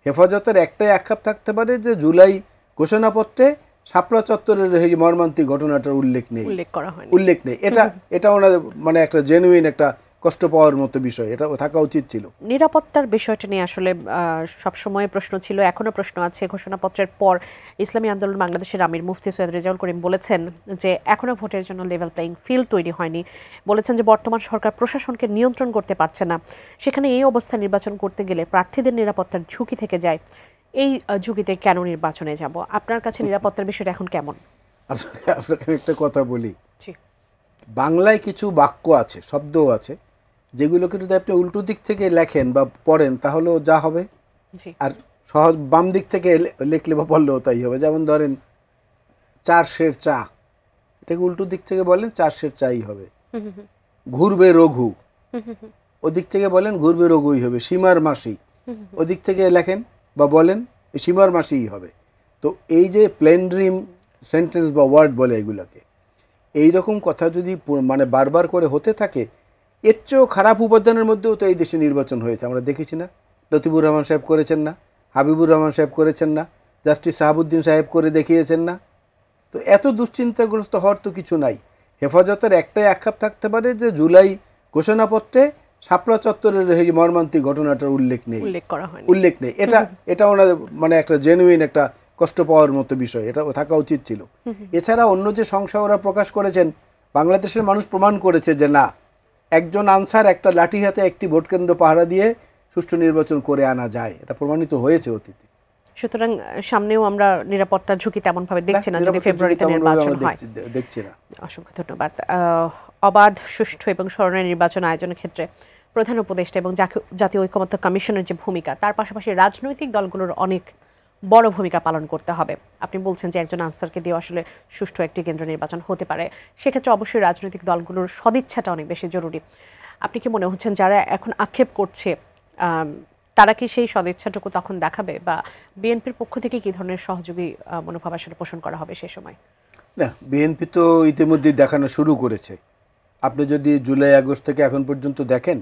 হেফাজতের একটাই আক্ষেপ থাকতে পারে যে জুলাই ঘোষণাপত্রে শাপলা চত্বরের এই মর্মান্তিক ঘটনাটার উল্লেখ নেই। এটা ওনাদের মানে একটা জেনুইন একটা কষ্ট পাওয়ার মতো বিষয়, এটা থাকা উচিত ছিল। নিরাপত্তার বিষয়টা নিয়ে আসলে সবসময় প্রশ্ন ছিল, এখনো প্রশ্ন আছে। ঘোষণাপত্রের পর ইসলামী আন্দোলন বাংলাদেশের আমির মুফতি সৈয়দ রেজাউল করিম বলেছেন যে এখনো ভোটের জন্য লেভেল প্লেইং ফিল্ড তৈরি হয়নি। বলেছেন যে বর্তমান সরকার প্রশাসনকে নিয়ন্ত্রণ করতে পারছে না, সেখানে এই অবস্থা নির্বাচন করতে গেলে প্রার্থীদের নিরাপত্তার ঝুঁকি থেকে যায়। এই ঝুঁকিতে কেন নির্বাচনে যাব? আপনার কাছে নিরাপত্তার বিষয়টা এখন কেমন? আপনাকে একটা কথা বলি, বাংলায় কিছু বাক্য আছে, শব্দও আছে, যেগুলোকে যদি আপনি উল্টো দিক থেকে লেখেন বা পড়েন তাহলেও যা হবে, আর সহজ বাম দিক থেকে লিখলে বা পড়লেও তাই হবে। যেমন ধরেন 4 সের চা, এটাকে উল্টো দিক থেকে বলেন 4 সের চাই হবে। ঘুরবে রঘু, ওদিক থেকে বলেন ঘুরবে রঘুই হবে। সীমার মাসি, ওদিক থেকে লেখেন বা বলেন সীমার মাসিই হবে। তো এই যে প্লেন ড্রিম সেন্টেন্স বা ওয়ার্ড বলে এগুলোকে, এইরকম কথা যদি মানে বারবার করে হতে থাকে, এর চেয়েও খারাপ উপাদানের মধ্যেও তো এই দেশে নির্বাচন হয়েছে, আমরা দেখেছি না? লতিফুর রহমান সাহেব করেছেন না, হাবিবুর রহমান সাহেব করেছেন না, জাস্টিস শাহাবুদ্দিন সাহেব করে দেখিয়েছেন না? তো এত দুশ্চিন্তাগ্রস্ত হওয়ার তো কিছু নাই। হেফাজতের একটাই আক্ষেপ থাকতে পারে যে জুলাই ঘোষণাপত্রে শাপলা চত্বরের এই মর্মান্তিক ঘটনাটার উল্লেখ নেই। এটা ওনাদের মানে একটা জেনুইন একটা কষ্ট পাওয়ার মতো বিষয়, এটা থাকা উচিত ছিল। এছাড়া অন্য যে সংশয় ওরা প্রকাশ করেছেন, বাংলাদেশের মানুষ প্রমাণ করেছে যে না, একজন আনসার একটা লাঠি হাতে একটি ভোট কেন্দ্র পাহারা দিয়ে সুষ্ঠু নির্বাচন করে আনা যায়, এটা প্রমাণিত হয়েছে অতীতে। সুতরাং সামনেও আমরা নিরাপত্তার ঝুঁকি তেমন ভাবে দেখছি না যদি ফেব্রুয়ারিতে নির্বাচন হয়। দেখছি না। অসংখ্য ধন্যবাদ। অবাধ, সুষ্ঠু এবং স্মরণীয় নির্বাচন আয়োজনের ক্ষেত্রে প্রধান উপদেষ্টা এবং জাতীয় ঐকমত্য কমিশনের যে ভূমিকা, তার পাশাপাশি রাজনৈতিক দলগুলোর অনেক বড় ভূমিকা পালন করতে হবে। আপনি বলছেন যে একজন আনসারকে দিয়ে আসলে সুষ্ঠু একটি কেন্দ্র নির্বাচন হতে পারে, সেক্ষেত্রে অবশ্যই রাজনৈতিক দলগুলোর সদিচ্ছাটা অনেক বেশি জরুরি। আপনি কি মনে হচ্ছেন যারা এখন আক্ষেপ করছে তারা কি সেই সদিচ্ছাটুকু তখন দেখাবে, বা বিএনপির পক্ষ থেকে কি ধরনের সহযোগী মনোভাব আসলে পোষণ করা হবে সে সময়? না, বিএনপি তো ইতিমধ্যেই দেখানো শুরু করেছে। আপনি যদি জুলাই আগস্ট থেকে এখন পর্যন্ত দেখেন,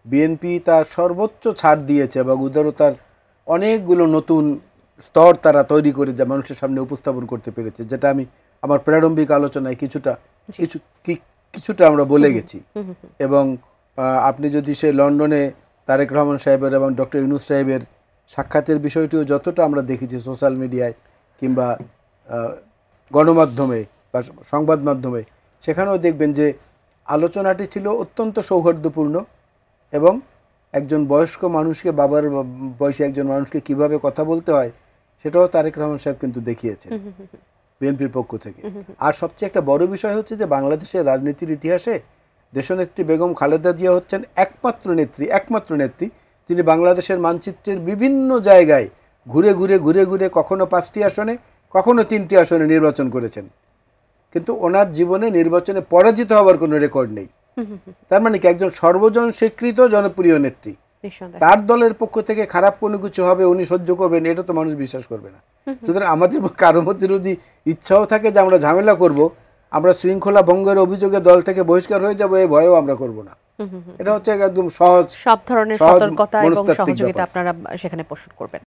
বিএনপি তার সর্বোচ্চ ছাড় দিয়েছে এবং উদারতার অনেকগুলো নতুন স্তর তারা তৈরি করে যা মানুষের সামনে উপস্থাপন করতে পেরেছে, যেটা আমি আমার প্রারম্ভিক আলোচনায় কিছুটা আমরা বলে গেছি। এবং আপনি যদি সে লন্ডনে তারেক রহমান সাহেবের এবং ডক্টর ইউনূস সাহেবের সাক্ষাতের বিষয়টিও যতটা আমরা দেখেছি সোশ্যাল মিডিয়ায় কিংবা গণমাধ্যমে বা সংবাদ মাধ্যমে, সেখানেও দেখবেন যে আলোচনাটি ছিল অত্যন্ত সৌহার্দ্যপূর্ণ এবং একজন বয়স্ক মানুষকে, বাবার বয়সী একজন মানুষকে কিভাবে কথা বলতে হয় সেটাও তারেক রহমান সাহেব কিন্তু দেখিয়েছেন বিএনপির পক্ষ থেকে। আর সবচেয়ে একটা বড় বিষয় হচ্ছে যে বাংলাদেশের রাজনীতির ইতিহাসে দেশনেত্রী বেগম খালেদা জিয়া হচ্ছেন একমাত্র নেত্রী যিনি বাংলাদেশের মানচিত্রের বিভিন্ন জায়গায় ঘুরে ঘুরে কখনো 5টি আসনে, কখনো 3টি আসনে নির্বাচন করেছেন, কিন্তু ওনার জীবনে নির্বাচনে পরাজিত হওয়ার কোনো রেকর্ড নেই। তার মানে কি, একজন সর্বজন স্বীকৃত জনপ্রিয় নেত্রী, তার দলের পক্ষ থেকে খারাপ কোনো কিছু হবে উনি সহ্য করবেন, এটা তো মানুষ বিশ্বাস করবে না। সুতরাং আমাদের কারোর মধ্যে যদি ইচ্ছাও থাকে যে আমরা ঝামেলা করব, আমরা শৃঙ্খলা ভঙ্গের অভিযোগে দল থেকে বহিষ্কার হয়ে যাব, এই ভয়েও আমরা করব না। এটা হচ্ছে একদম সহজ, সব ধরনের সতর্কতা এবং সহযোগিতা আপনারা সেখানে পোষণ করবেন।